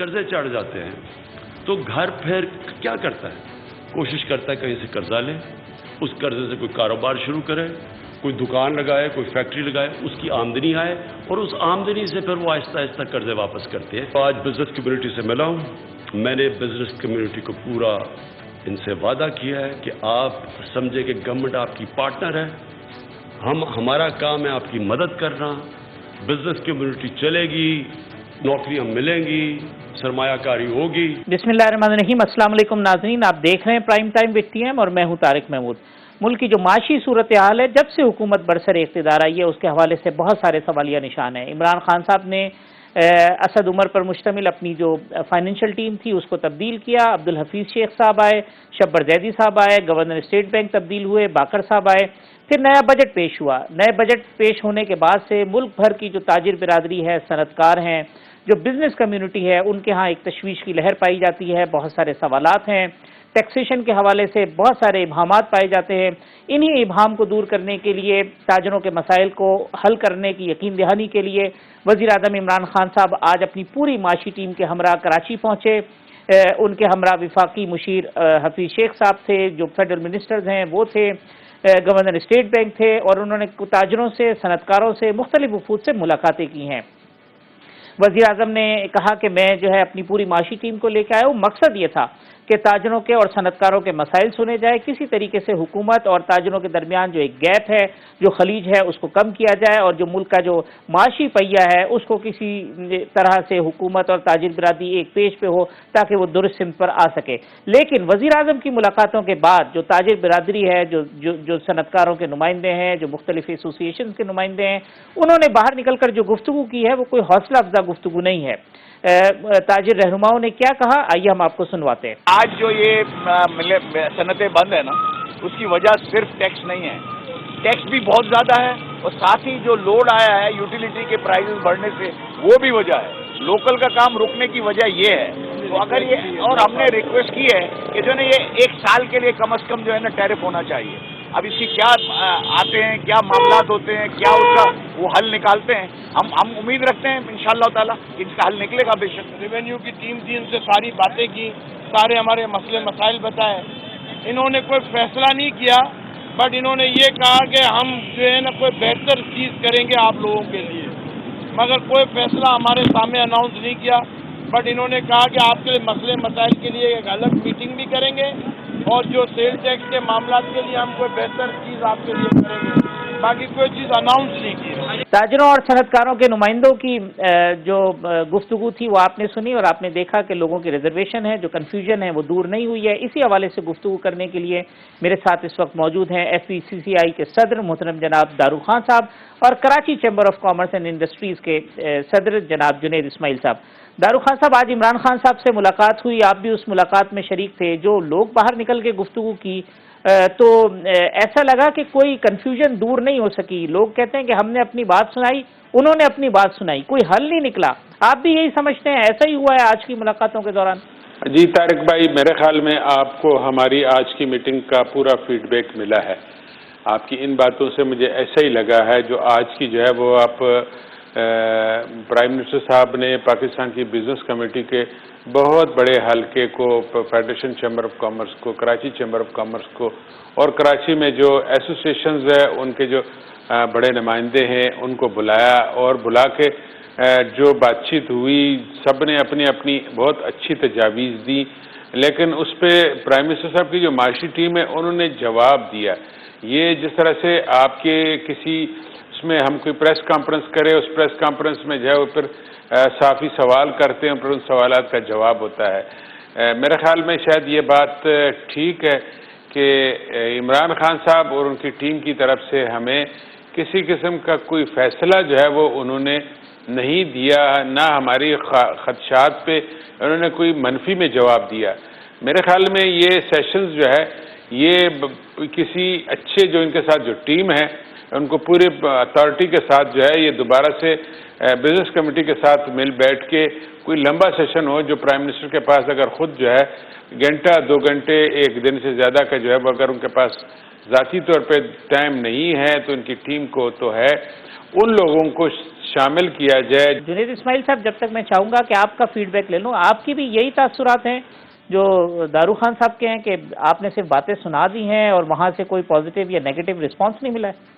قرضے چڑھ جاتے ہیں تو گھر پھر کیا کرتا ہے؟ کوشش کرتا ہے کہیں سے قرضہ لے، اس قرضے سے کوئی کاروبار شروع کرے، کوئی دکان لگائے، کوئی فیکٹری لگائے، اس کی آمدنی آئے اور اس آمدنی سے پھر وہ آہستہ آہستہ قرضے واپس کرتے ہیں۔ آج بزنس کمیونٹی سے ملا ہوں، میں نے بزنس کمیونٹی کو پورا ان سے وعدہ کیا ہے کہ آپ سمجھے کہ گورنمنٹ آپ کی پارٹنر ہے، ہمارا کام ہے آپ کی مدد کرنا، بزنس کمیونٹی چلے گی، نوکریاں ملیں گی، سرمایہ کاری ہوگی۔ بسم اللہ الرحمن الرحیم۔ السلام علیکم ناظرین، آپ دیکھ رہے ہیں prime time with T M اور میں ہوں طارق محمود۔ ملک کی جو معاشی صورتحال ہے، جب سے حکومت برسر اقتدار آئی ہے، اس کے حوالے سے بہت سارے سوالیہ نشان ہیں۔ عمران خان صاحب نے اسد عمر پر مشتمل اپنی جو فائنینشیل ٹیم تھی اس کو تبدیل کیا، عبدالحفیظ شیخ صاحب آئے، شبر زیدی صاحب آئے، گورنر اسٹیٹ بینک تبدیل ہوئے، باقر صاحب آئے، پھر نیا بجٹ پیش ہوا۔ نئے بجٹ پیش ہونے کے بعد سے ملک بھر کی جو تاجر برادری ہے، صنعت کار ہیں، جو بزنس کمیونٹی ہے، ان کے ہاں ایک تشویش کی لہر پائی جاتی ہے، بہت سارے سوالات ہیں، ٹیکسیشن کے حوالے سے بہت سارے ابہامات پائے جاتے ہیں۔ انہی ابہام کو دور کرنے کے لیے، تاجروں کے مسائل کو حل کرنے کی یقین دہانی کے لیے وزیر اعظم عمران خان صاحب آج اپنی پوری معاشی ٹیم کے ہمراہ کراچی پہنچے۔ ان کے ہمراہ وفاقی مشیر حفیظ شیخ صاحب تھے، جو فیڈرل منسٹرز ہیں وہ تھے، گورنر اسٹیٹ بینک تھے، اور انہوں نے تاجروں سے، صنعت کاروں سے، مختلف وفود سے ملاقاتیں کی ہیں۔ وزیر اعظم نے کہا کہ میں جو ہے اپنی پوری معاشی ٹیم کو لے کے آیا ہوں، مقصد یہ تھا کہ تاجروں کے اور صنعت کاروں کے مسائل سنے جائے، کسی طریقے سے حکومت اور تاجروں کے درمیان جو ایک گیپ ہے، جو خلیج ہے، اس کو کم کیا جائے، اور جو ملک کا جو معاشی پہیہ ہے اس کو کسی طرح سے حکومت اور تاجر برادری ایک پیج پہ ہو تاکہ وہ درست سمت پر آ سکے۔ لیکن وزیر اعظم کی ملاقاتوں کے بعد جو تاجر برادری ہے، جو صنعت کاروں کے نمائندے ہیں، جو مختلف ایسوسی ایشن کے نمائندے ہیں، انہوں نے باہر نکل کر جو گفتگو کی ہے وہ کوئی حوصلہ افزا گفتگو نہیں ہے۔ تاجر رہنماؤں نے کیا کہا، آئیے ہم آپ کو سنواتے ہیں۔ آج جو یہ صنعتیں بند ہے نا، اس کی وجہ صرف ٹیکس نہیں ہے، ٹیکس بھی بہت زیادہ ہے، اور ساتھ ہی جو لوڈ آیا ہے یوٹیلیٹی کے پرائزز بڑھنے سے، وہ بھی وجہ ہے۔ لوکل کا کام رکنے کی وجہ یہ ہے۔ تو اگر یہ، اور ہم نے ریکویسٹ کی ہے کہ جو ہے نا یہ 1 سال کے لیے کم از کم جو ہے نا ٹیرف ہونا چاہیے۔ اب اس کی کیا آتے ہیں، کیا معاملات ہوتے ہیں، کیا اس کا وہ حل نکالتے ہیں، ہم امید رکھتے ہیں انشاءاللہ تعالیٰ کہ اس کا حل نکلے گا بے شک۔ ریونیو کی ٹیم تھی، ان سے ساری باتیں کی، سارے ہمارے مسئلے مسائل بتائے۔ انہوں نے کوئی فیصلہ نہیں کیا، بٹ انہوں نے یہ کہا کہ ہم جو ہے نا کوئی بہتر چیز کریں گے آپ لوگوں کے لیے، مگر کوئی فیصلہ ہمارے سامنے اناؤنس نہیں کیا۔ بٹ انہوں نے کہا کہ آپ کے مسئلے مسائل کے لیے ایک الگ میٹنگ بھی کریں گے، اور جو سیل ٹیکس کے معاملات کے لیے ہم کوئی بہتر چیز آپ کے لیے کریں گے، باقی کوئی چیز اناؤنس نہیں کی۔ تاجروں اور صنعت کاروں کے نمائندوں کی جو گفتگو تھی وہ آپ نے سنی، اور آپ نے دیکھا کہ لوگوں کی ریزرویشن ہے، جو کنفیوژن ہے وہ دور نہیں ہوئی ہے۔ اسی حوالے سے گفتگو کرنے کے لیے میرے ساتھ اس وقت موجود ہیں ایف پی سی سی آئی کے صدر محترم جناب دارو خان صاحب، اور Karachi chamber of commerce and industries کے صدر جناب جنید اسماعیل صاحب۔ دارو خان صاحب، آج عمران خان صاحب سے ملاقات ہوئی، آپ بھی اس ملاقات میں شریک تھے۔ جو لوگ باہر نکل کے گفتگو کی تو ایسا لگا کہ کوئی کنفیوژن دور نہیں ہو سکی۔ لوگ کہتے ہیں کہ ہم نے اپنی بات سنائی، انہوں نے اپنی بات سنائی، کوئی حل نہیں نکلا۔ آپ بھی یہی سمجھتے ہیں ایسا ہی ہوا ہے آج کی ملاقاتوں کے دوران؟ جی طارق بھائی، میرے خیال میں آپ کو ہماری آج کی میٹنگ کا پورا فیڈ بیک ملا ہے۔ آپ کی ان باتوں سے مجھے ایسا ہی لگا ہے جو آج کی جو ہے وہ آپ پرائم منسٹر صاحب نے پاکستان کی بزنس کمیٹی کے بہت بڑے حلقے کو، فیڈریشن چیمبر آف کامرس کو، کراچی چیمبر آف کامرس کو، اور کراچی میں جو ایسوسیشنز ہیں ان کے جو بڑے نمائندے ہیں ان کو بلایا، اور بلا کے جو بات چیت ہوئی، سب نے اپنی اپنی بہت اچھی تجاویز دی، لیکن اس پہ پرائم منسٹر صاحب کی جو معاشی ٹیم ہے انہوں نے جواب دیا۔ یہ جس طرح سے آپ کے کسی اس میں ہم کوئی پریس کانفرنس کرے، اس پریس کانفرنس میں جو ہے وہ پھر صحافی سوال کرتے ہیں، پھر ان سوالات کا جواب ہوتا ہے۔ میرے خیال میں شاید یہ بات ٹھیک ہے کہ عمران خان صاحب اور ان کی ٹیم کی طرف سے ہمیں کسی قسم کا کوئی فیصلہ جو ہے وہ انہوں نے نہیں دیا، نہ ہماری خدشات پہ انہوں نے کوئی منفی میں جواب دیا۔ میرے خیال میں یہ سیشنز جو ہے یہ کسی اچھے جو ان کے ساتھ جو ٹیم ہے ان کو پورے اتھارٹی کے ساتھ جو ہے یہ دوبارہ سے بزنس کمیٹی کے ساتھ مل بیٹھ کے کوئی لمبا سیشن ہو، جو پرائم منسٹر کے پاس اگر خود جو ہے گھنٹہ 2 گھنٹے 1 دن سے زیادہ کا جو ہے اگر ان کے پاس ذاتی طور پہ ٹائم نہیں ہے تو ان کی ٹیم کو تو ہے، ان لوگوں کو شامل کیا جائے۔ جنید اسماعیل صاحب، جب تک میں چاہوں گا کہ آپ کا فیڈ بیک لے لوں، آپ کی بھی یہی تاثرات ہیں جو دارو خان صاحب کے ہیں کہ آپ نے صرف باتیں سنا دی ہیں اور وہاں سے کوئی پازیٹیو یا نیگیٹو رسپانس نہیں ملا ہے؟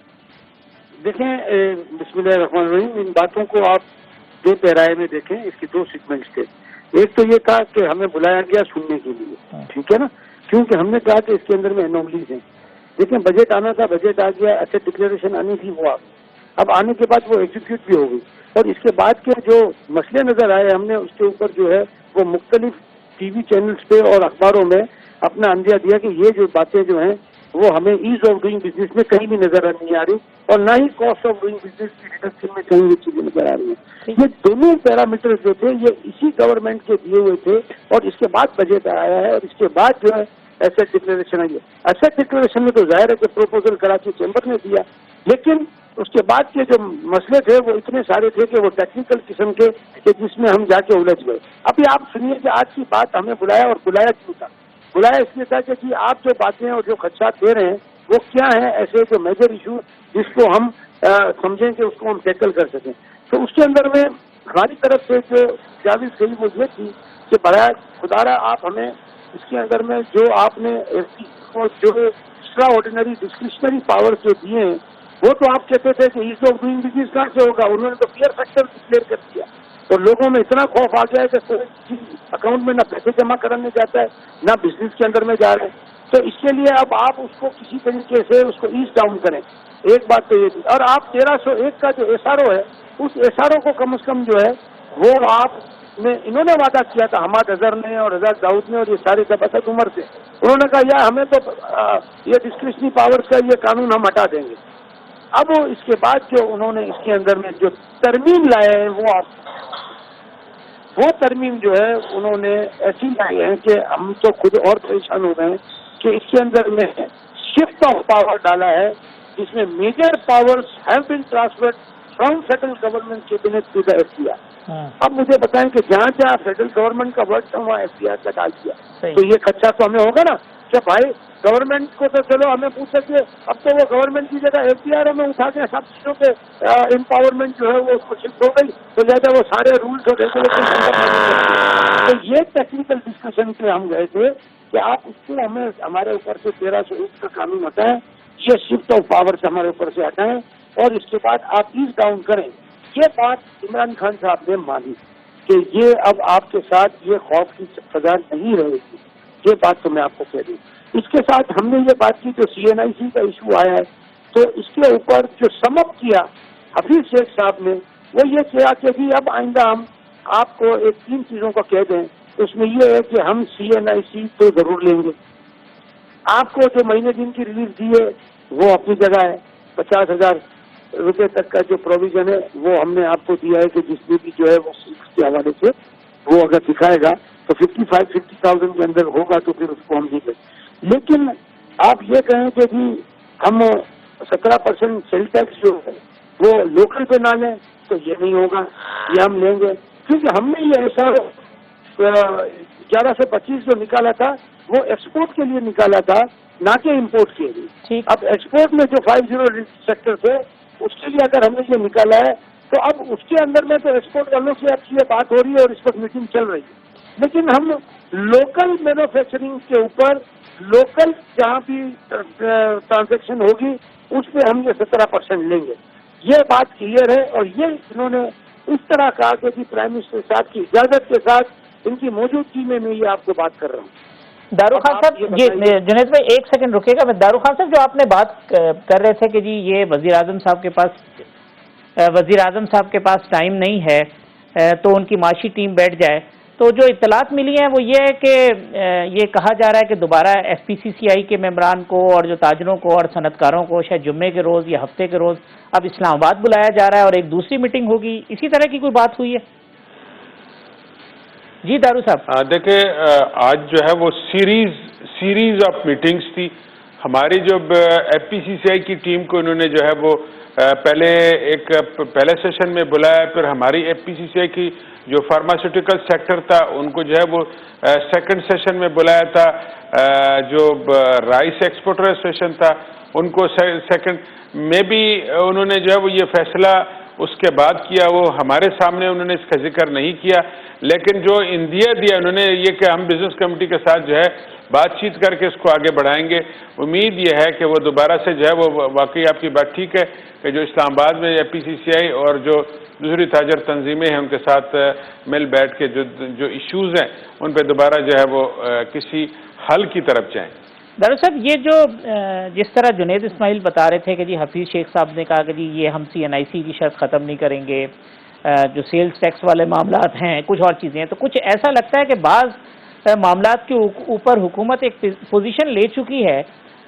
دیکھیں بسم اللہ الرحمن الرحیم، ان باتوں کو آپ دو پیرائے میں دیکھیں، اس کے دو سیگمنٹس تھے۔ ایک تو یہ تھا کہ ہمیں بلایا گیا سننے کے لیے، ٹھیک ہے نا، کیونکہ ہم نے کہا کہ اس کے اندر میں انوملیز ہیں۔ دیکھیں بجٹ آنا تھا، بجٹ آ گیا، ایسے ڈکلیریشن آنی تھی، وہ اب آنے کے بعد وہ ایگزیکیوٹ بھی ہو گئی، اور اس کے بعد کے جو مسئلے نظر آئے ہم نے اس کے اوپر جو ہے وہ مختلف ٹی وی چینلز پہ اور اخباروں میں اپنا اندازہ دیا کہ یہ جو باتیں جو ہیں وہ ہمیں ایز آف ڈوئنگ بزنس میں کہیں بھی نظر نہیں آ رہی، اور نہ ہی کاسٹ آف ڈوئنگ بزنس کی ریڈکشن میں کہیں یہ چیزیں نظر آ رہی ہیں۔ یہ دونوں پیرامیٹر جو تھے یہ اسی گورنمنٹ کے دیے ہوئے تھے، اور اس کے بعد بجٹ آیا ہے، اور اس کے بعد جو ہے ایسٹ ڈکلیریشن آئی ہے۔ ایسٹ ڈکلیریشن میں تو ظاہر ہے کہ پروپوزل کراچی چیمبر نے دیا، لیکن اس کے بعد کے جو مسئلے تھے وہ اتنے سارے تھے کہ وہ ٹیکنیکل قسم کے کہ جس میں ہم جا کے الجھ گئے۔ ابھی آپ سنیے کہ آج کی بات ہمیں بلایا، اور بلایا کیوں تھا؟ بلایا اس لیے تھا کہ جی آپ جو باتیں اور جو خدشات دے رہے ہیں وہ کیا ہیں ایسے جو میجر ایشو جس کو ہم سمجھیں کہ اس کو ہم ٹیکل کر سکیں۔ تو اس کے اندر میں ہماری طرف سے جو جاوید گئی وہ یہ تھی کہ برائے خدا را آپ ہمیں اس کے اندر میں جو آپ نے جو ایکسٹرا آرڈینری ڈسکریشنری پاور جو دیے ہیں وہ تو آپ کہتے تھے کہ ایز آف ڈوئنگ بزنس کہاں سے ہوگا، انہوں نے تو فیئر فیکٹر ڈکلیئر کر دیا، تو لوگوں میں اتنا خوف آ گیا ہے کہ کوئی کسی اکاؤنٹ میں نہ پیسے جمع کرنے جاتا ہے نہ بزنس کے اندر میں جا رہے ہیں۔ تو اس کے لیے اب آپ اس کو کسی طریقے سے اس کو ایز ڈاؤن کریں، ایک بات تو یہ تھی۔ اور آپ 1301 کا جو ایس آر او ہے اس ایس آر او کو کم از کم جو ہے وہ آپ نے انہوں نے وعدہ کیا تھا، حماد اظہر نے اور رضا داؤد نے اور یہ سارے جب اسد عمر سے، انہوں نے کہا یار ہمیں تو یہ ڈسکریشنری پاورز کا یہ قانون ہم ہٹا دیں گے۔ اب اس کے بعد جو انہوں نے اس کے اندر میں جو ترمیم لائے ہیں وہ ترمیم جو ہے انہوں نے ایسی لائی ہے کہ ہم تو خود اور پریشان ہو گئے ہیں کہ اس کے اندر میں شفٹ آف پاور ڈالا ہے جس میں major powers have been transferred from federal government cabinet to the F T I. اب مجھے بتائیں کہ جہاں جہاں فیڈرل گورنمنٹ کا ورڈ تھا وہاں ایف ٹی آئی کا ڈال دیا، تو یہ خدشہ تو ہمیں ہوگا نا کہ بھائی گورنمنٹ کو تو چلو ہمیں پوچھ سکتے، اب تو وہ گورنمنٹ کی جگہ ایف ٹی آر میں اٹھا کے سب چیزوں کے امپاورمنٹ جو ہے وہ اس کو شفٹ ہو گئی، تو لہٰذا وہ سارے رولس اور ریگولیشن۔ تو یہ ٹیکنیکل ڈسکشن پہ ہم گئے تھے کہ آپ اس کو ہمیں ہمارے اوپر سے 1301 کا قانون ہٹائیں، یہ شفٹ آف پاور سے ہمارے اوپر سے ہٹائیں، اور اس کے بعد آپ ایز ڈاؤن کریں۔ یہ بات عمران خان صاحب نے مانی کہ یہ اب آپ کے ساتھ یہ خوف کی فضا نہیں رہے گی، یہ بات تو میں آپ کو کہہ دوں۔ اس کے ساتھ ہم نے یہ بات کی جو سی این آئی سی کا ایشو آیا ہے تو اس کے اوپر جو سم اپ کیا حفیظ شیخ صاحب نے وہ یہ کیا کہ جی اب آئندہ ہم آپ کو ایک 3 چیزوں کا کہہ دیں، اس میں یہ ہے کہ ہم سی این آئی سی تو ضرور لیں گے، آپ کو جو مہینے دن کی ریلیف دی ہے وہ اپنی جگہ ہے، 50,000 روپے تک کا جو پروویژن ہے وہ ہم نے آپ کو دیا ہے کہ جس میں بھی جو ہے وہ سیکس کے حوالے سے وہ اگر دکھائے گا تو 50,000 کے اندر ہوگا تو پھر اس کو ہم دیں گے۔ لیکن آپ یہ کہیں کہ جی ہم 17% سیل ٹیکس جو ہے وہ لوکل پہ نہ لیں تو یہ نہیں ہوگا، یہ ہم لیں گے، کیونکہ ہم نے یہ ایسا 11 سے 25 جو نکالا تھا وہ ایکسپورٹ کے لیے نکالا تھا نہ کہ امپورٹ کے لیے۔ اب ایکسپورٹ میں جو 50 سیکٹر تھے اس کے لیے اگر ہم نے یہ نکالا ہے تو اب اس کے اندر میں تو ایکسپورٹ والوں سے اب یہ بات ہو رہی ہے اور اس وقت میٹنگ چل رہی ہے، لیکن ہم لوکل مینوفیکچرنگ کے اوپر لوکل جہاں بھی ٹرانزیکشن ہوگی اس پہ ہم یہ 17% لیں گے، یہ بات کلیئر ہے۔ اور یہ انہوں نے اس طرح کہا کہ جی پرائم منسٹر صاحب کی اجازت کے ساتھ ان کی موجودگی میں یہ آپ کو بات کر رہا ہوں۔ دارو خان صاحب، جی جنید بھائی ایک سیکنڈ رکیے گا، میں دارو خان صاحب جو آپ نے بات کر رہے تھے کہ جی یہ وزیر اعظم صاحب کے پاس ٹائم نہیں ہے تو ان کی معاشی ٹیم بیٹھ جائے، تو جو اطلاعات ملی ہیں وہ یہ ہے کہ یہ کہا جا رہا ہے کہ دوبارہ ایف پی سی سی آئی کے ممبران کو اور جو تاجروں کو اور صنعتکاروں کو شاید جمعے کے روز یا ہفتے کے روز اب اسلام آباد بلایا جا رہا ہے اور ایک دوسری میٹنگ ہوگی، اسی طرح کی کوئی بات ہوئی ہے؟ جی دارو صاحب۔ دیکھیں آج جو ہے وہ سیریز آف میٹنگز تھی، ہماری جو FPCCI کی ٹیم کو انہوں نے جو ہے وہ پہلے سیشن میں بلایا، پھر ہماری FPCCI کی جو فارماسیوٹیکل سیکٹر تھا ان کو جو ہے وہ سیکنڈ سیشن میں بلایا تھا، جو رائس ایکسپورٹر ایسوسیشن تھا ان کو سیکنڈ میں بھی انہوں نے جو ہے وہ یہ فیصلہ اس کے بعد کیا، وہ ہمارے سامنے انہوں نے اس کا ذکر نہیں کیا، لیکن جو اندیا دیا انہوں نے یہ کہ ہم بزنس کمیٹی کے ساتھ جو ہے بات چیت کر کے اس کو آگے بڑھائیں گے۔ امید یہ ہے کہ وہ دوبارہ سے جو ہے وہ واقعی آپ کی بات ٹھیک ہے کہ جو اسلام آباد میں FPCCI اور جو دوسری تاجر تنظیمیں ہیں ان کے ساتھ مل بیٹھ کے جو ایشوز ہیں ان پہ دوبارہ جو ہے وہ کسی حل کی طرف جائیں۔ دراصل یہ جو جس طرح جنید اسماعیل بتا رہے تھے کہ جی حفیظ شیخ صاحب نے کہا کہ جی یہ ہم CNIC کی شرط ختم نہیں کریں گے، جو سیلز ٹیکس والے معاملات ہیں، کچھ اور چیزیں ہیں، تو کچھ ایسا لگتا ہے کہ بعض معاملات کے اوپر حکومت ایک پوزیشن لے چکی ہے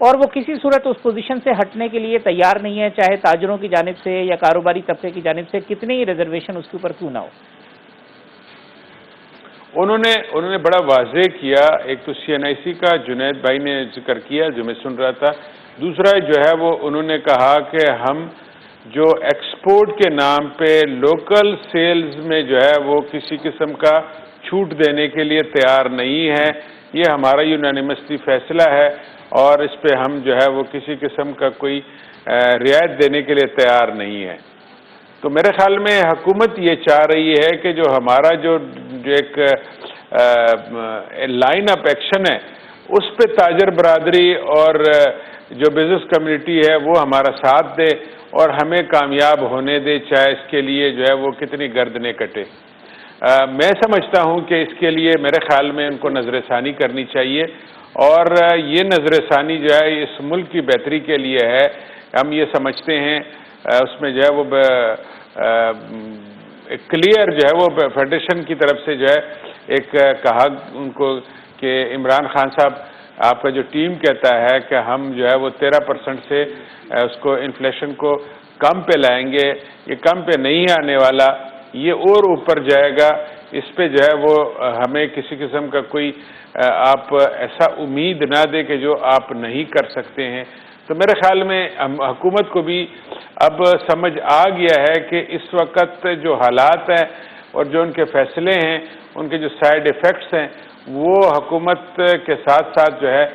اور وہ کسی صورت اس پوزیشن سے ہٹنے کے لیے تیار نہیں ہے، چاہے تاجروں کی جانب سے یا کاروباری طبقے کی جانب سے کتنی ہی ریزرویشن اس کے اوپر کیوں نہ ہو۔ انہوں نے بڑا واضح کیا، ایک تو CNIC کا جنید بھائی نے ذکر کیا جو میں سن رہا تھا، دوسرا جو ہے وہ انہوں نے کہا کہ ہم جو ایکسپورٹ کے نام پہ لوکل سیلز میں جو ہے وہ کسی قسم کا چھوٹ دینے کے لیے تیار نہیں ہے، یہ ہمارا یونانیمسلی فیصلہ ہے اور اس پہ ہم جو ہے وہ کسی قسم کا کوئی رعایت دینے کے لیے تیار نہیں ہے۔ تو میرے خیال میں حکومت یہ چاہ رہی ہے کہ جو ہمارا جو ایک لائن اپ ایکشن ہے اس پہ تاجر برادری اور جو بزنس کمیونٹی ہے وہ ہمارا ساتھ دے اور ہمیں کامیاب ہونے دے، چاہے اس کے لیے جو ہے وہ کتنی گردنیں کٹے۔ میں سمجھتا ہوں کہ اس کے لیے میرے خیال میں ان کو نظر ثانی کرنی چاہیے اور یہ نظر ثانی جو ہے اس ملک کی بہتری کے لیے ہے۔ ہم یہ سمجھتے ہیں اس میں جو ہے وہ کلیئر جو ہے وہ فیڈریشن کی طرف سے جو ہے ایک کہا ان کو کہ عمران خان صاحب آپ کا جو ٹیم کہتا ہے کہ ہم جو ہے وہ 13% سے اس کو انفلیشن کو کم پہ لائیں گے، یہ کم پہ نہیں آنے والا، یہ اور اوپر جائے گا، اس پہ جو ہے وہ ہمیں کسی قسم کا کوئی آپ ایسا امید نہ دے کہ جو آپ نہیں کر سکتے ہیں۔ تو میرے خیال میں حکومت کو بھی اب سمجھ آ گیا ہے کہ اس وقت جو حالات ہیں اور جو ان کے فیصلے ہیں ان کے جو سائیڈ ایفیکٹس ہیں وہ حکومت کے ساتھ ساتھ جو ہے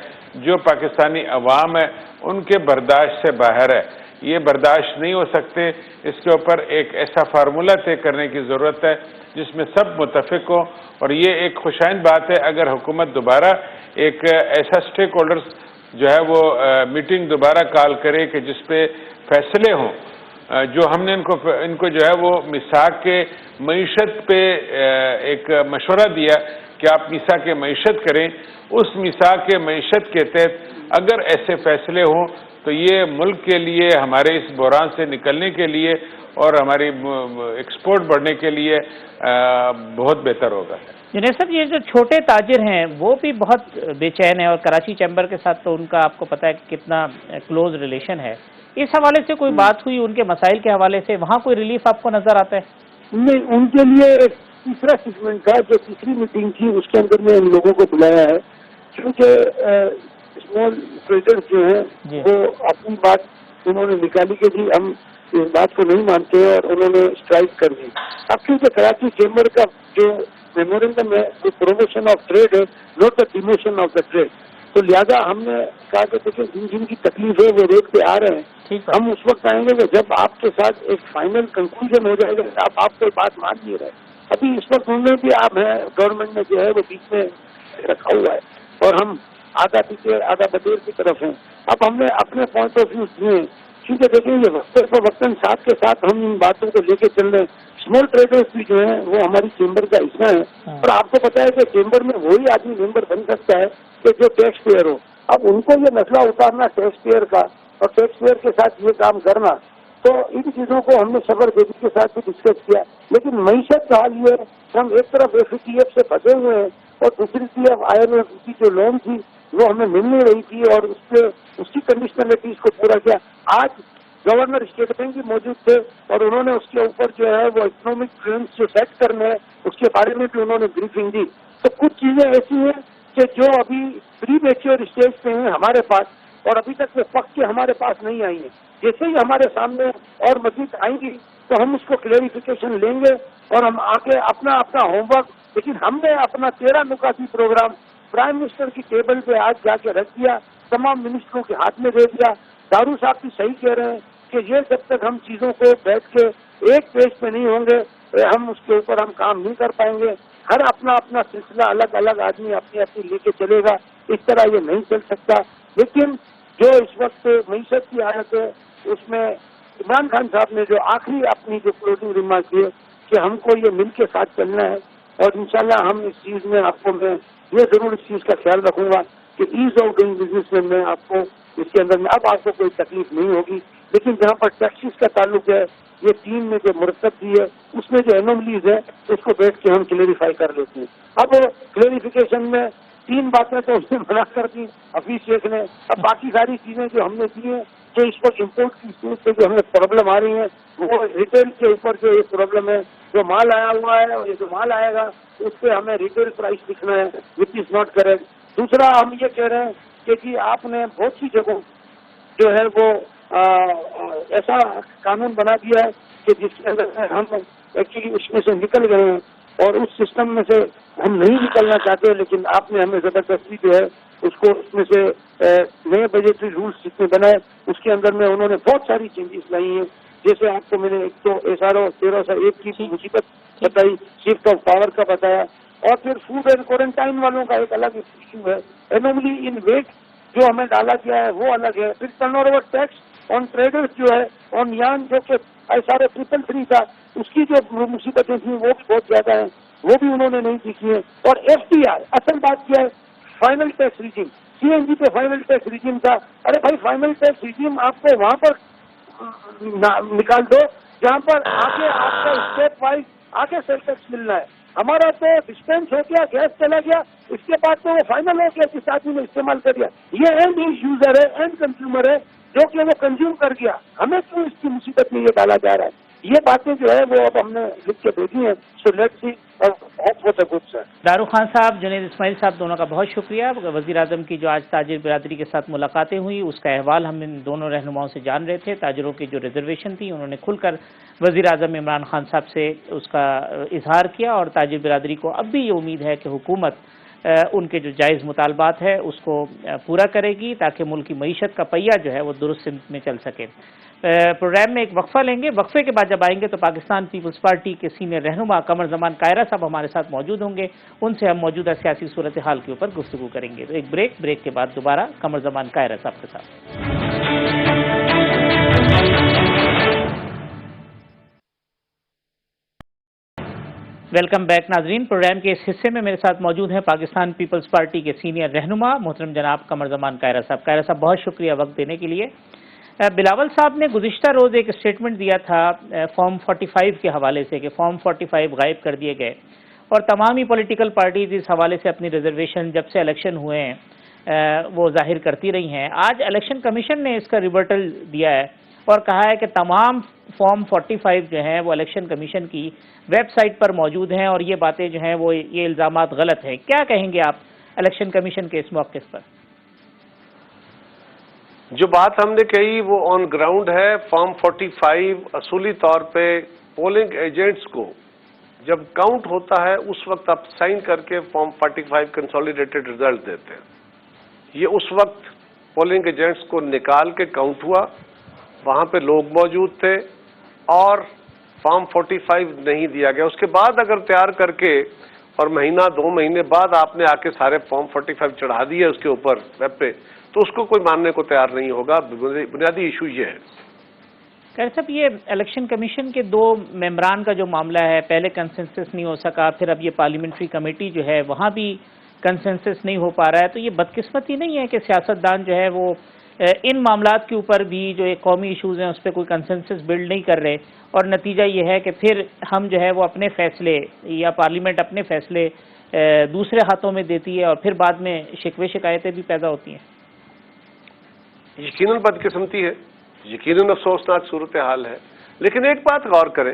جو پاکستانی عوام ہے ان کے برداشت سے باہر ہے، یہ برداشت نہیں ہو سکتے۔ اس کے اوپر ایک ایسا فارمولہ طے کرنے کی ضرورت ہے جس میں سب متفق ہوں، اور یہ ایک خوشائند بات ہے اگر حکومت دوبارہ ایک ایسا اسٹیک ہولڈرز جو ہے وہ میٹنگ دوبارہ کال کرے کہ جس پہ فیصلے ہوں، جو ہم نے ان کو جو ہے وہ میثاق کے معیشت پہ ایک مشورہ دیا کہ آپ میثاق کے معیشت کریں، اس میثاق کے معیشت کے تحت اگر ایسے فیصلے ہوں تو یہ ملک کے لیے، ہمارے اس بحران سے نکلنے کے لیے اور ہماری ایکسپورٹ بڑھنے کے لیے بہت بہتر ہوگا۔ جنید صاحب، یہ جو چھوٹے تاجر ہیں وہ بھی بہت بے چین ہیں اور کراچی چیمبر کے ساتھ تو ان کا آپ کو پتہ ہے کہ کتنا کلوز ریلیشن ہے، اس حوالے سے کوئی بات ہوئی ان کے مسائل کے حوالے سے؟ وہاں کوئی ریلیف آپ کو نظر آتا ہے؟ نہیں، ان کے لیے ایک تیسرا سیگمنٹ تھا، جو تیسری میٹنگ تھی اس کے اندر میں ان لوگوں کو بلایا ہے، کیونکہ اسمال ٹریڈرز جو ہیں وہ اپنی بات انہوں نے نکالی کہ جی ہم اس بات کو نہیں مانتے ہیں اور انہوں نے اسٹرائک کر دی۔ اب کیونکہ کراچی چیمبر کا جو میمورینڈم ہے وہ پروموشن آف ٹریڈ ہے، not the demotion of the trade, تو لہٰذا ہم نے کہا کہ دیکھیں جن کی تکلیف ہے وہ ریٹ پہ آ رہے ہیں، ہم اس وقت آئیں گے کہ جب آپ کے ساتھ ایک فائنل کنکلوژن ہو جائے گا، آپ کوئی بات مان نہیں رہے۔ ابھی اس وقت ان میں بھی آپ ہیں، گورنمنٹ نے جو ہے وہ بیچ میں رکھا ہوا ہے اور ہم آدھا پیچھے آدھا بدیر کی طرف ہیں۔ اب ہم نے اپنے پوائنٹ آف ویو دیے ہیں، کیونکہ دیکھیں یہ وقتاً ساتھ کے ساتھ ہم ان باتوں کو لے کے چل رہے ہیں۔ اسمال ٹریڈرز بھی جو ہیں وہ ہماری چیمبر کا حصہ ہے، اور آپ کو پتا ہے کہ چیمبر میں وہی آدمی ممبر بن سکتا ہے کہ جو ٹیکس پیئر ہو۔ اب ان کو یہ مسئلہ اتارنا ٹیکس پیئر کا اور ٹیکس پیئر کے ساتھ یہ کام کرنا، تو ان چیزوں کو ہم نے صبر دیوی کے ساتھ بھی ڈسکس کیا۔ لیکن معیشت کا حال یہ ہے کہ ہم ایک طرف FATF سے پھنسے ہوئے ہیں اور دوسری طرف IMF کی جو لون تھی وہ ہمیں مل نہیں رہی تھی، اور اس کی کنڈیشنلٹیز کو پورا کیا۔ آج گورنر اسٹیٹ بینک بھی موجود تھے اور انہوں نے اس کے اوپر جو ہے وہ اکنامک ٹرینڈز جو سیٹ کرنے ہیں اس کے بارے میں بھی انہوں نے بریفنگ دی۔ تو کچھ چیزیں ایسی ہیں کہ جو ابھی پری میچور اسٹیج پہ ہیں ہمارے پاس، اور ابھی تک وہ پک کے ہمارے پاس نہیں آئی ہیں. جیسے ہی ہمارے سامنے اور مزید آئیں گی تو ہم اس کو کلیریفیکیشن لیں گے اور ہم آگے اپنا ہوم ورک. لیکن ہم نے اپنا 13 نکاتی پروگرام پرائم منسٹر کی ٹیبل پہ آج جا کے رکھ دیا, تمام منسٹروں کے ہاتھ میں دے دیا. دارو صاحب بھی صحیح کہہ رہے ہیں کہ یہ جب تک ہم چیزوں کو بیٹھ کے ایک پیج پہ نہیں ہوں گے ہم اس کے اوپر ہم کام نہیں کر پائیں گے. ہر اپنا سلسلہ الگ الگ آدمی اپنی لے کے چلے گا, اس طرح یہ نہیں چل سکتا. لیکن جو اس وقت معیشت کی حالت ہے اس میں عمران خان صاحب نے جو آخری اپنی جو کلوزنگ ریمارک دیے کہ ہم کو یہ مل کے ساتھ چلنا ہے, اور انشاءاللہ ہم اس چیز میں آپ کو میں یہ ضرور اس چیز کا خیال رکھوں گا کہ ایز آف ڈوئنگ بزنس میں آپ کو اس کے اندر میں اب آپ کو کوئی تکلیف نہیں ہوگی. لیکن جہاں پر ٹیکسز کا تعلق ہے یہ ٹیم میں جو مرتب کی ہے اس میں جو اینوملیز ہے اس کو بیٹھ کے ہم کلیریفائی کر لیتے ہیں. اب کلیریفیکیشن میں 3 باتیں تو اس نے منع کر دی حفیظ شیخ نے. اب باقی ساری چیزیں جو ہم نے کی ہیں جو اس وقت امپورٹ کی چیز سے جو ہمیں پرابلم آ رہی ہیں وہ ریٹیل کے اوپر جو یہ پرابلم ہے, جو مال آیا ہوا ہے اور یہ جو مال آئے گا اس پہ ہمیں ریٹیل پرائس لکھنا ہے وچ از ناٹ کریکٹ. دوسرا ہم یہ کہہ رہے ہیں کہ جی آپ نے بہت سی جگہوں جو ہے وہ ایسا قانون بنا دیا ہے کہ جس کے اندر ہم ایکچولی اس میں سے نکل گئے ہیں اور اس سسٹم میں سے ہم نہیں نکلنا چاہتے, لیکن آپ نے ہمیں زبردستی جو ہے اس کو اس میں سے نئے بجٹری رولس جتنے بنائے اس کے اندر میں انہوں نے بہت ساری چینجز لائی ہیں. جیسے آپ کو میں نے ایک تو SRO 1301 کی مصیبت بتائی, شفٹ آف پاور کا بتایا, اور پھر فوڈ اینڈ کوارنٹائن والوں کا ایک الگ ایشو ہے. اینوملی ان ویٹ جو ہمیں ڈالا گیا ہے وہ الگ ہے. پھر ٹرن اوور ٹیکس آن ٹریڈرز جو ہے آن یان جو کہ SRO 333 تھا اس کی جو مصیبتیں تھیں وہ بھی بہت زیادہ ہیں, وہ بھی انہوں نے نہیں سیکھی ہیں. اور FTR اصل بات کیا ہے, فائنل ٹیکس ریجیم. CNG پہ فائنل ٹیکس ریجیم تھا. ارے بھائی فائنل ٹیکس ریجیم آپ کو وہاں پر نکال دو جہاں پر آگے آپ کا اسٹیپ وائز آگے سیل ٹیکس ملنا ہے. ہمارا تو ڈسپینس ہو گیا, گیس چلا گیا, اس کے بعد تو وہ فائنل ہو گیا جس آدمی نے استعمال کر دیا. یہ اینڈ یوزر ہے, اینڈ کنزیومر ہے جو کہ وہ کنزیوم کر گیا. ہمیں کیوں اس کی مصیبت میں یہ ڈالا جا رہا ہے؟ یہ باتیں جو ہے وہ اب ہم نے لکھ کے بھیجی ہیں. سو لیٹس سی اور بہت گڈ سر. دارو خان صاحب, جنید اسماعیل صاحب, دونوں کا بہت شکریہ. وزیر اعظم کی جو آج تاجر برادری کے ساتھ ملاقاتیں ہوئی اس کا احوال ہم ان دونوں رہنماؤں سے جان رہے تھے. تاجروں کی جو ریزرویشن تھی انہوں نے کھل کر وزیر اعظم عمران خان صاحب سے اس کا اظہار کیا, اور تاجر برادری کو اب بھی یہ امید ہے کہ حکومت ان کے جو جائز مطالبات ہے اس کو پورا کرے گی تاکہ ملک کی معیشت کا پہیہ جو ہے وہ درست سمت میں چل سکے. پروگرام میں ایک وقفہ لیں گے. وقفے کے بعد جب آئیں گے تو پاکستان پیپلز پارٹی کے سینئر رہنما قمر زمان کائرہ صاحب ہمارے ساتھ موجود ہوں گے. ان سے ہم موجودہ سیاسی صورتحال کے اوپر گفتگو کریں گے. تو ایک بریک کے بعد دوبارہ قمر زمان کائرہ صاحب کے ساتھ. ویلکم بیک ناظرین. پروگرام کے اس حصے میں میرے ساتھ موجود ہیں پاکستان پیپلز پارٹی کے سینئر رہنما محترم جناب قمر زمان کائرہ صاحب. کائرہ صاحب بہت شکریہ وقت دینے کے لیے. بلاول صاحب نے گزشتہ روز ایک اسٹیٹمنٹ دیا تھا فارم 45 کے حوالے سے کہ فارم 45 غائب کر دیے گئے, اور تمام ہی پولیٹیکل پارٹیز اس حوالے سے اپنی ریزرویشن جب سے الیکشن ہوئے ہیں وہ ظاہر کرتی رہی ہیں. آج الیکشن کمیشن نے اس کا ریورٹل دیا ہے اور کہا ہے کہ تمام فارم 45 جو ہیں وہ الیکشن کمیشن کی ویب سائٹ پر موجود ہیں, اور یہ باتیں جو ہیں وہ یہ الزامات غلط ہیں. کیا کہیں گے آپ الیکشن کمیشن کے اس موقف پر؟ جو بات ہم نے کہی وہ آن گراؤنڈ ہے. فارم 45 اصولی طور پہ پولنگ ایجنٹس کو جب کاؤنٹ ہوتا ہے اس وقت آپ سائن کر کے فارم 45 کنسولیڈیٹڈ ریزلٹ دیتے ہیں. یہ اس وقت پولنگ ایجنٹس کو نکال کے کاؤنٹ ہوا, وہاں پہ لوگ موجود تھے اور فارم 45 نہیں دیا گیا. اس کے بعد اگر تیار کر کے اور مہینہ 2 مہینے بعد آپ نے آ کے سارے فارم 45 چڑھا دیے اس کے اوپر ویب پہ, تو اس کو کوئی ماننے کو تیار نہیں ہوگا. بنیادی ایشو یہ ہے. خیر صاحب, یہ الیکشن کمیشن کے 2 ممبران کا جو معاملہ ہے, پہلے کنسنسس نہیں ہو سکا, پھر اب یہ پارلیمنٹری کمیٹی جو ہے وہاں بھی کنسنسس نہیں ہو پا رہا ہے, تو یہ بدقسمتی نہیں ہے کہ سیاستدان جو ہے وہ ان معاملات کے اوپر بھی جو ایک قومی ایشوز ہیں اس پہ کوئی کنسنسس بلڈ نہیں کر رہے, اور نتیجہ یہ ہے کہ پھر ہم جو ہے وہ اپنے فیصلے یا پارلیمنٹ اپنے فیصلے دوسرے ہاتھوں میں دیتی ہے اور پھر بعد میں شکوے شکایتیں بھی پیدا ہوتی ہیں؟ یقیناً بدقسمتی ہے, یقیناً افسوسناک صورتحال ہے. لیکن ایک بات غور کریں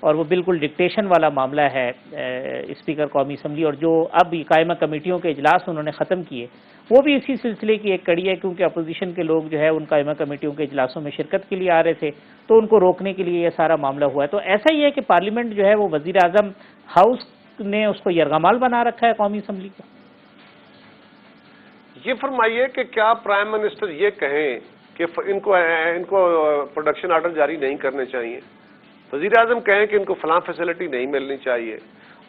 اور وہ بالکل ڈکٹیشن والا معاملہ ہے اسپیکر قومی اسمبلی، اور جو اب قائمہ کمیٹیوں کے اجلاس انہوں نے ختم کیے وہ بھی اسی سلسلے کی ایک کڑی ہے، کیونکہ اپوزیشن کے لوگ جو ہے ان قائمہ کمیٹیوں کے اجلاسوں میں شرکت کے لیے آ رہے تھے، تو ان کو روکنے کے لیے یہ سارا معاملہ ہوا ہے۔ تو ایسا ہی ہے کہ پارلیمنٹ جو ہے وہ وزیر اعظم ہاؤس نے اس کو یرغمال بنا رکھا ہے قومی اسمبلی کا۔ یہ فرمائیے کہ کیا پرائم منسٹر یہ کہیں کہ ان کو پروڈکشن آرڈر جاری نہیں کرنے چاہیے، وزیر اعظم کہیں کہ ان کو فلاں فیسلٹی نہیں ملنی چاہیے،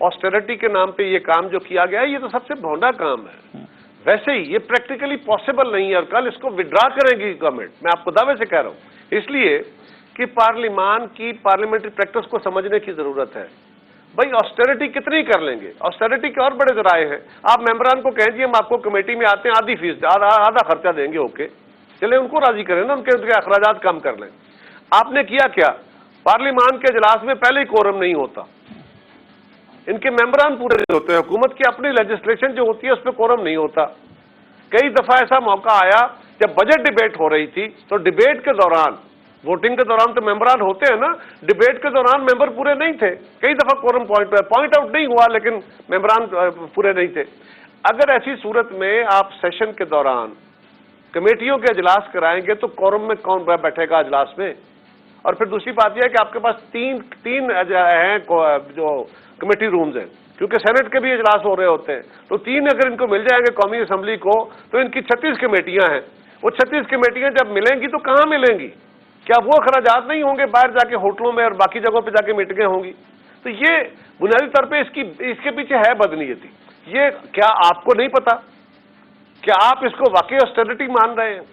آسٹیرٹی کے نام پہ یہ کام جو کیا گیا ہے یہ تو سب سے بھونڈا کام ہے۔ ویسے ہی یہ پریکٹیکلی پاسبل نہیں ہے، اور کل اس کو وڈرا کرے گی گورنمنٹ، میں آپ کو دعوے سے کہہ رہا ہوں، اس لیے کہ پارلیمان کی پارلیمنٹری پریکٹس کو سمجھنے کی ضرورت ہے۔ بھائی آسٹیرٹی کتنی کر لیں گے؟ آسٹیرٹی کے اور بڑے ذرائع ہیں۔ آپ ممبران کو کہیں جی ہم آپ کو کمیٹی میں آتے ہیں آدھی فیس آدھا خرچہ دیں گے، اوکے چلے ان کو راضی کریں نا، ان کے اخراجات کم کر لیں۔ آپ نے کیا کیا؟ پارلیمان کے اجلاس میں پہلے ہی کورم نہیں ہوتا، ان کے ممبران پورے نہیں ہوتے، حکومت کی اپنی لیجسلیشن جو ہوتی ہے اس پہ کورم نہیں ہوتا۔ کئی دفعہ ایسا موقع آیا جب بجٹ ڈیبیٹ ہو رہی تھی تو ڈیبیٹ کے دوران، ووٹنگ کے دوران تو ممبران ہوتے ہیں نا، ڈیبیٹ کے دوران ممبر پورے نہیں تھے، کئی دفعہ کورم پوائنٹ آؤٹ نہیں ہوا لیکن ممبران پورے نہیں تھے۔ اگر ایسی صورت میں آپ سیشن کے دوران کمیٹیوں کے اجلاس کرائیں گے تو کورم میں کون بیٹھے گا اجلاس میں؟ اور پھر دوسری بات یہ ہے کہ آپ کے پاس تین ہیں جو کمیٹی رومز ہیں، کیونکہ سینٹ کے بھی اجلاس ہو رہے ہوتے ہیں، تو تین اگر ان کو مل جائیں گے قومی اسمبلی کو تو ان کی 36 کمیٹیاں ہیں، وہ 36 کمیٹیاں جب ملیں گی تو کہاں ملیں گی؟ کیا وہ اخراجات نہیں ہوں گے باہر جا کے ہوٹلوں میں اور باقی جگہوں پہ جا کے میٹنگیں ہوں گی؟ تو یہ بنیادی طور پہ اس کے پیچھے ہے بدنیتی۔ یہ کیا آپ کو نہیں پتا؟ کیا آپ اس کو واقعی آسٹیرٹی مان رہے ہیں؟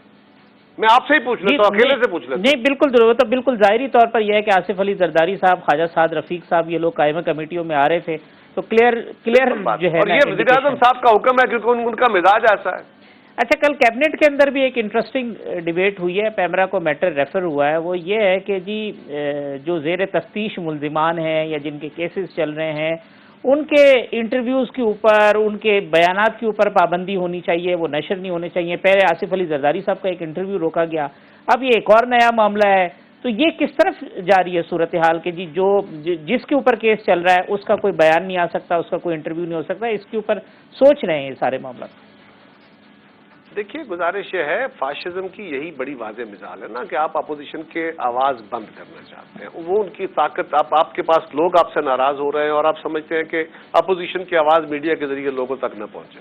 میں آپ سے ہی پوچھ لیتا ہوں، اکیلے سے پوچھ لیتا ہوں۔ نہیں بالکل ضرورت ہے، بالکل ظاہری طور پر یہ ہے کہ آصف علی زرداری صاحب، خواجہ سعد رفیق صاحب، یہ لوگ قائمہ کمیٹیوں میں آ رہے تھے، تو کلیئر جو ہے، اور یہ وزیر اعظم صاحب کا حکم ہے کیونکہ ان کا مزاج ایسا ہے۔ اچھا، کل کیبنٹ کے اندر بھی ایک انٹرسٹنگ ڈیبیٹ ہوئی ہے، پیمرا کو میٹر ریفر ہوا ہے، وہ یہ ہے کہ جی جو زیر تفتیش ملزمان ہیں یا جن کے کیسز چل رہے ہیں ان کے انٹرویوز کے اوپر، ان کے بیانات کے اوپر پابندی ہونی چاہیے، وہ نشر نہیں ہونے چاہیے۔ پہلے آصف علی زرداری صاحب کا ایک انٹرویو روکا گیا، اب یہ ایک اور نیا معاملہ ہے، تو یہ کس طرف جاری ہے صورتحال کہ جی جس کے اوپر کیس چل رہا ہے اس کا کوئی بیان نہیں آ سکتا، اس کا کوئی انٹرویو نہیں ہو سکتا، اس کے اوپر سوچ رہے ہیں یہ سارے معاملات؟ دیکھیے گزارش یہ ہے، فاشزم کی یہی بڑی واضح مثال ہے نا کہ آپ اپوزیشن کے آواز بند کرنا چاہتے ہیں، وہ ان کی طاقت، آپ کے پاس لوگ آپ سے ناراض ہو رہے ہیں اور آپ سمجھتے ہیں کہ اپوزیشن کی آواز میڈیا کے ذریعے لوگوں تک نہ پہنچے۔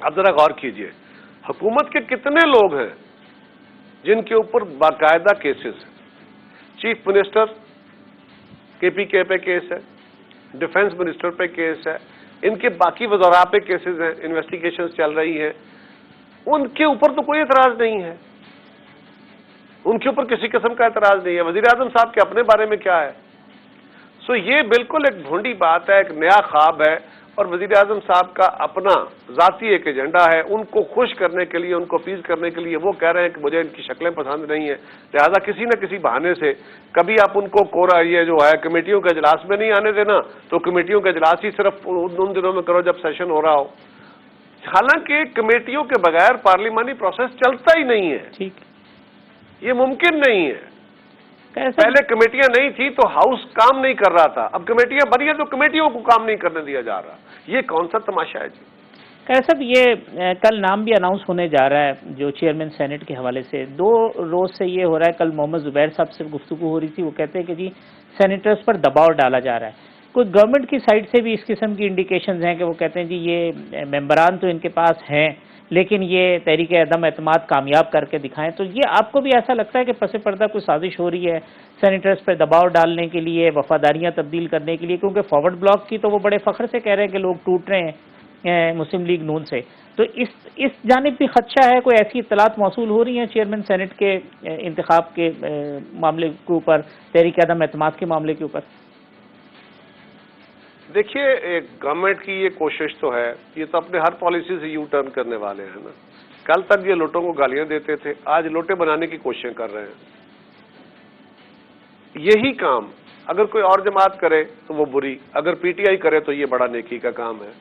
آپ ذرا غور کیجئے، حکومت کے کتنے لوگ ہیں جن کے اوپر باقاعدہ کیسز ہیں؟ چیف منسٹر KPK پہ کیس ہے، ڈیفنس منسٹر پہ کیس ہے، ان کے باقی وزراء پہ کیسز ہیں، انویسٹیگیشنز چل رہی ہیں، ان کے اوپر تو کوئی اعتراض نہیں ہے، ان کے اوپر کسی قسم کا اعتراض نہیں ہے۔ وزیر اعظم صاحب کے اپنے بارے میں کیا ہے؟ سو یہ بالکل ایک بھونڈی بات ہے، ایک نیا خواب ہے، اور وزیر اعظم صاحب کا اپنا ذاتی ایک ایجنڈا ہے، ان کو خوش کرنے کے لیے، ان کو اپیز کرنے کے لیے وہ کہہ رہے ہیں کہ مجھے ان کی شکلیں پسند نہیں ہیں، لہذا کسی نہ کسی بہانے سے کبھی آپ ان کو کورا یہ جو ہے کمیٹیوں کے اجلاس میں نہیں آنے دینا، تو کمیٹیوں کے اجلاس ہی صرف ان دنوں میں کرو جب سیشن ہو رہا ہو۔ حالانکہ کمیٹیوں کے بغیر پارلیمانی پروسیس چلتا ہی نہیں ہے، ٹھیک، یہ ممکن نہیں ہے۔ کیسا پہلے کمیٹیاں نہیں تھی تو ہاؤس کام نہیں کر رہا تھا، اب کمیٹیاں بنی ہیں تو کمیٹیوں کو کام نہیں کرنے دیا جا رہا، یہ کون سا تماشا ہے جی؟ صاحب یہ کل نام بھی اناؤنس ہونے جا رہا ہے جو چیئرمین سینٹ کے حوالے سے، 2 روز سے یہ ہو رہا ہے، کل محمد زبیر صاحب سے گفتگو ہو رہی تھی، وہ کہتے ہیں کہ جی سینیٹرز پر دباؤ ڈالا جا رہا ہے، کوئی گورنمنٹ کی سائڈ سے بھی اس قسم کی انڈیکیشنز ہیں کہ وہ کہتے ہیں جی یہ ممبران تو ان کے پاس ہیں لیکن یہ تحریک عدم اعتماد کامیاب کر کے دکھائیں، تو یہ آپ کو بھی ایسا لگتا ہے کہ پس پردہ کوئی سازش ہو رہی ہے سینیٹرز پہ دباؤ ڈالنے کے لیے، وفاداریاں تبدیل کرنے کے لیے؟ کیونکہ فارورڈ بلاک کی تو وہ بڑے فخر سے کہہ رہے ہیں کہ لوگ ٹوٹ رہے ہیں مسلم لیگ نون سے، تو اس جانب بھی خدشہ ہے؟ کوئی ایسی اطلاعات موصول ہو رہی ہیں چیئرمین سینٹ کے انتخاب کے معاملے کے اوپر، تحریک عدم اعتماد کے معاملے کے اوپر؟ دیکھیے ایک گورنمنٹ کی یہ کوشش تو ہے، یہ تو اپنے ہر پالیسی سے یو ٹرن کرنے والے ہیں نا، کل تک یہ لوٹوں کو گالیاں دیتے تھے، آج لوٹے بنانے کی کوششیں کر رہے ہیں۔ یہی کام اگر کوئی اور جماعت کرے تو وہ بری، اگر PTI کرے تو یہ بڑا نیکی کا کام ہے،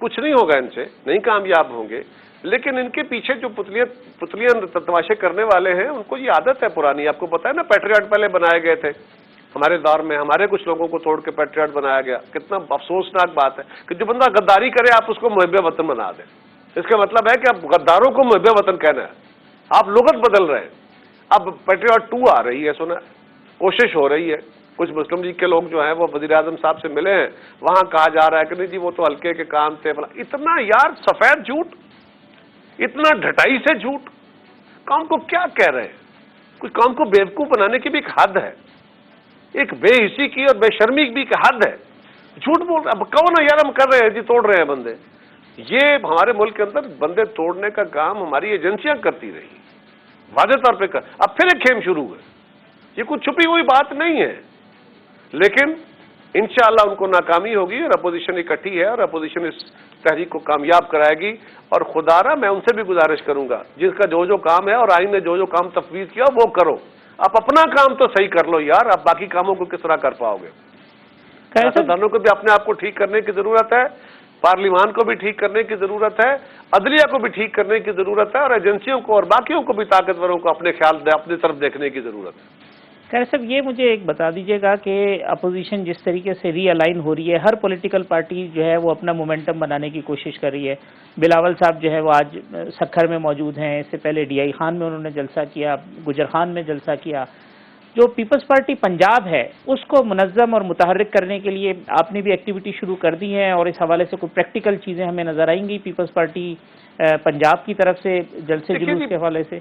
کچھ نہیں ہوگا ان سے، نہیں کامیاب ہوں گے، لیکن ان کے پیچھے جو پتلیاں تماشے کرنے والے ہیں ان کو یہ عادت ہے پرانی، آپ کو پتا ہے نا، پیٹریاٹ پہلے بنائے گئے تھے، ہمارے دور میں ہمارے کچھ لوگوں کو توڑ کے پیٹریاٹ بنایا گیا. کتنا افسوسناک بات ہے کہ جو بندہ غداری کرے آپ اس کو محب وطن بنا دیں. اس کا مطلب ہے کہ اب غداروں کو محب وطن کہنا ہے. آپ لغت بدل رہے ہیں. اب پیٹریاٹ 2 آ رہی ہے, سنا کوشش ہو رہی ہے. کچھ مسلم لیگ کے لوگ جو ہیں وہ وزیر اعظم صاحب سے ملے ہیں, وہاں کہا جا رہا ہے کہ نہیں جی وہ تو ہلکے کے کام تھے. اتنا یار سفید جھوٹ, اتنا ڈھٹائی سے جھوٹ. قوم کو کیا کہہ رہے ہیں؟ کچھ قوم کو بیوقوف بنانے کی بھی ایک حد ہے, ایک بے حسی کی اور بے شرمی کی بھی ایک حد ہے. جھوٹ بول رہے. اب کہو نا یار ہم کر رہے ہیں جی, توڑ رہے ہیں بندے. یہ ہمارے ملک کے اندر بندے توڑنے کا کام ہماری ایجنسیاں کرتی رہی, واضح طور پہ کر. اب پھر ایک کھیم شروع ہے. یہ کوئی چھپی ہوئی بات نہیں ہے, لیکن انشاءاللہ ان کو ناکامی ہوگی اور اپوزیشن اکٹھی ہے اور اپوزیشن اس تحریک کو کامیاب کرائے گی. اور خدا را میں ان سے بھی گزارش کروں گا جس کا جو کام ہے اور آئین نے جو کام تفویض کیا وہ کرو. آپ اپنا کام تو صحیح کر لو یار, آپ باقی کاموں کو کس طرح کر پاؤ گے؟ سیاستدانوں کو بھی اپنے آپ کو ٹھیک کرنے کی ضرورت ہے, پارلیمان کو بھی ٹھیک کرنے کی ضرورت ہے, عدلیہ کو بھی ٹھیک کرنے کی ضرورت ہے, اور ایجنسیوں کو اور باقیوں کو بھی طاقتوروں کو اپنے اپنی طرف دیکھنے کی ضرورت ہے. خیر صاحب, یہ مجھے ایک بتا دیجیے گا کہ اپوزیشن جس طریقے سے ری الائن ہو رہی ہے, ہر پولیٹیکل پارٹی جو ہے وہ اپنا مومنٹم بنانے کی کوشش کر رہی ہے. بلاول صاحب جو ہے وہ آج سکھر میں موجود ہیں, اس سے پہلے ڈی آئی خان میں انہوں نے جلسہ کیا, گجر خان میں جلسہ کیا. جو پیپلز پارٹی پنجاب ہے اس کو منظم اور متحرک کرنے کے لیے آپ نے بھی ایکٹیویٹی شروع کر دی ہیں, اور اس حوالے سے کوئی پریکٹیکل چیزیں ہمیں نظر آئیں گی پیپلز پارٹی پنجاب کی طرف سے جلسے جلوس کے حوالے سے؟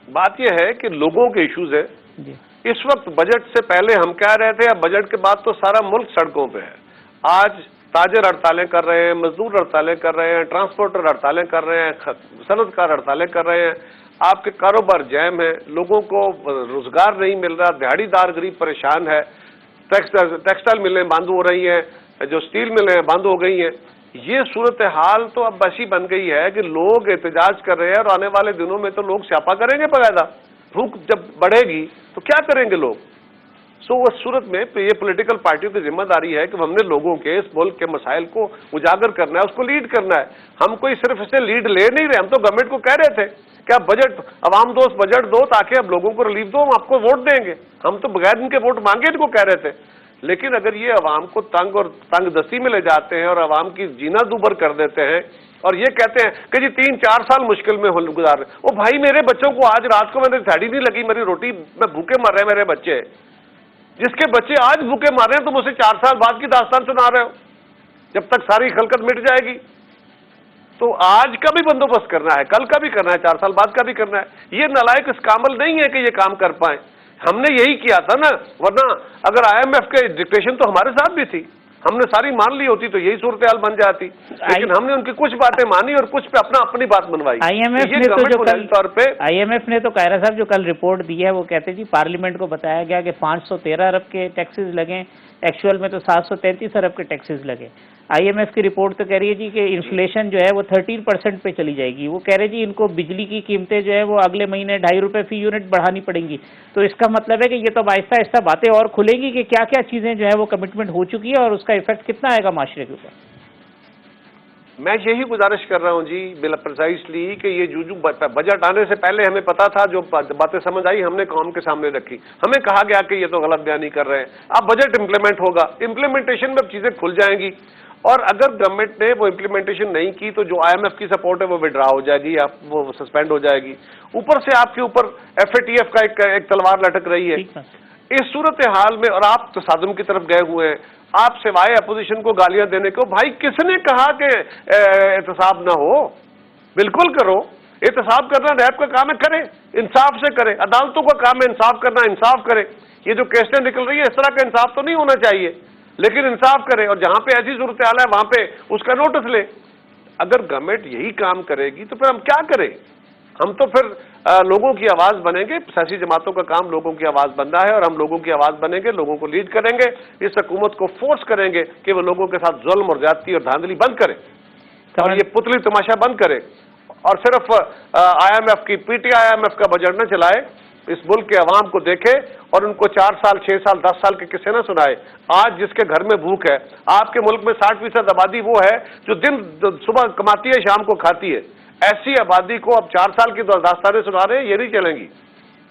بات یہ ہے کہ لوگوں کے ایشوز ہے. جی, اس وقت بجٹ سے پہلے ہم کہہ رہے تھے, اب بجٹ کے بعد تو سارا ملک سڑکوں پہ ہے. آج تاجر ہڑتالیں کر رہے ہیں, مزدور ہڑتالیں کر رہے ہیں, ٹرانسپورٹر ہڑتالیں کر رہے ہیں, صنعت کار ہڑتالیں کر رہے ہیں. آپ کے کاروبار جیم ہے, لوگوں کو روزگار نہیں مل رہا, دیہڑی دار غریب پریشان ہے, ٹیکسٹائل ملیں بند ہو رہی ہیں, جو سٹیل ملیں بند ہو گئی ہیں. یہ صورتحال تو اب ایسی بن گئی ہے کہ لوگ احتجاج کر رہے ہیں, اور آنے والے دنوں میں تو لوگ سیاپا کریں گے باقاعدہ. بھوک جب بڑھے گی تو کیا کریں گے لوگ؟ اس صورت میں یہ پولیٹیکل پارٹیوں کی ذمہ داری ہے کہ ہم نے لوگوں کے اس ملک کے مسائل کو اجاگر کرنا ہے, اس کو لیڈ کرنا ہے. ہم کوئی صرف اسے لیڈ لے نہیں رہے, ہم تو گورنمنٹ کو کہہ رہے تھے کہ آپ بجٹ عوام دوست بجٹ دو تاکہ اب لوگوں کو ریلیف دو, ہم آپ کو ووٹ دیں گے. ہم تو بغیر ان کے ووٹ مانگے ان کو کہہ رہے تھے. لیکن اگر یہ عوام کو تنگ اور تنگ دستی میں لے جاتے ہیں اور عوام کی جینا دوبر کر دیتے ہیں اور یہ کہتے ہیں کہ جی 3-4 سال مشکل میں گزار رہے, او بھائی میرے بچوں کو آج رات کو میں نے دھاڑی نہیں لگی, میری روٹی میں بھوکے مر رہے ہیں میرے بچے. جس کے بچے آج بھوکے مر رہے ہیں تم اسے 4 سال بعد کی داستان سنا رہے ہو, جب تک ساری خلقت مٹ جائے گی. تو آج کا بھی بندوبست کرنا ہے, کل کا بھی کرنا ہے, 4 سال بعد کا بھی کرنا ہے. یہ نالائق اس کامل نہیں ہے کہ یہ کام کر پائیں. ہم نے یہی کیا تھا نا, ورنہ اگر IMF کے ڈکٹیشن تو ہمارے ساتھ بھی تھی, ہم نے ساری مان لی ہوتی تو یہی صورتحال بن جاتی. لیکن ہم نے ان کی کچھ باتیں مانی اور کچھ پہ اپنی بات منوائی. IMF نے تو قاہرہ صاحب جو کل رپورٹ دی ہے وہ کہتے جی پارلیمنٹ کو بتایا گیا کہ 513 ارب کے ٹیکسز لگیں, ایکچوئل میں تو 733 ارب کے ٹیکسز لگے. IMF کی رپورٹ تو کہہ رہی ہے جی کہ انفلیشن جو ہے وہ 13% پہ چلی جائے گی. وہ کہہ رہے جی ان کو بجلی کی قیمتیں جو ہے وہ اگلے مہینے 2.5 روپے فی یونٹ بڑھانی پڑیں گی. تو اس کا مطلب ہے کہ یہ تو آہستہ آہستہ باتیں اور کھلیں گی کہ کیا کیا چیزیں جو ہے وہ کمٹمنٹ ہو چکی ہے اور اس کا ایفیکٹ کتنا آئے گا معاشرے کے اوپر. میں یہی گزارش کر رہا ہوں جی بلا پرسائزلی کہ یہ جو بجٹ آنے سے پہلے ہمیں پتا تھا, جو باتیں سمجھ آئی ہم نے قوم کے سامنے رکھی. ہمیں کہا گیا کہ یہ تو غلط بیانی کر رہے ہیں, اب بجٹ امپلیمنٹ ہوگا, امپلیمنٹیشن میں چیزیں کھل جائیں گی. اور اگر گورنمنٹ نے وہ امپلیمنٹیشن نہیں کی تو جو IMF کی سپورٹ ہے وہ وڈرا ہو جائے گی, وہ سسپینڈ ہو جائے گی. اوپر سے آپ کے اوپر FATF کا ایک تلوار لٹک رہی ہے. اس صورتحال میں اور آپ تصادم کی طرف گئے ہوئے ہیں, آپ سوائے اپوزیشن کو گالیاں دینے کو, بھائی کس نے کہا کہ احتساب نہ ہو؟ بالکل کرو. احتساب کرنا ریپ کا کام ہے, کرے, انصاف سے کرے. عدالتوں کا کام ہے انصاف کرنا, انصاف کرے. یہ جو کیسیں نکل رہی ہے اس طرح کا انصاف تو نہیں ہونا چاہیے, لیکن انصاف کرے. اور جہاں پہ ایسی صورتحال ہے وہاں پہ اس کا نوٹس لے. اگر گورنمنٹ یہی کام کرے گی تو پھر ہم کیا کریں؟ ہم تو پھر لوگوں کی آواز بنیں گے. سیاسی جماعتوں کا کام لوگوں کی آواز بننا ہے, اور ہم لوگوں کی آواز بنیں گے, لوگوں کو لیڈ کریں گے. اس حکومت کو فورس کریں گے کہ وہ لوگوں کے ساتھ ظلم اور زیادتی اور دھاندلی بند کرے, اور یہ پتلی تماشا بند کرے, اور صرف IMF کی IMF کا بجٹ نہ چلائے. اس ملک کے عوام کو دیکھے اور ان کو 4 سال 6 سال 10 سال کے قصے نہ سنائے. آج جس کے گھر میں بھوک ہے, آپ کے ملک میں 60% آبادی وہ ہے جو دن صبح کماتی ہے شام کو کھاتی ہے. ایسی آبادی کو اب 4 سال کی داستانیں سنا رہے ہیں, یہ نہیں چلیں گی.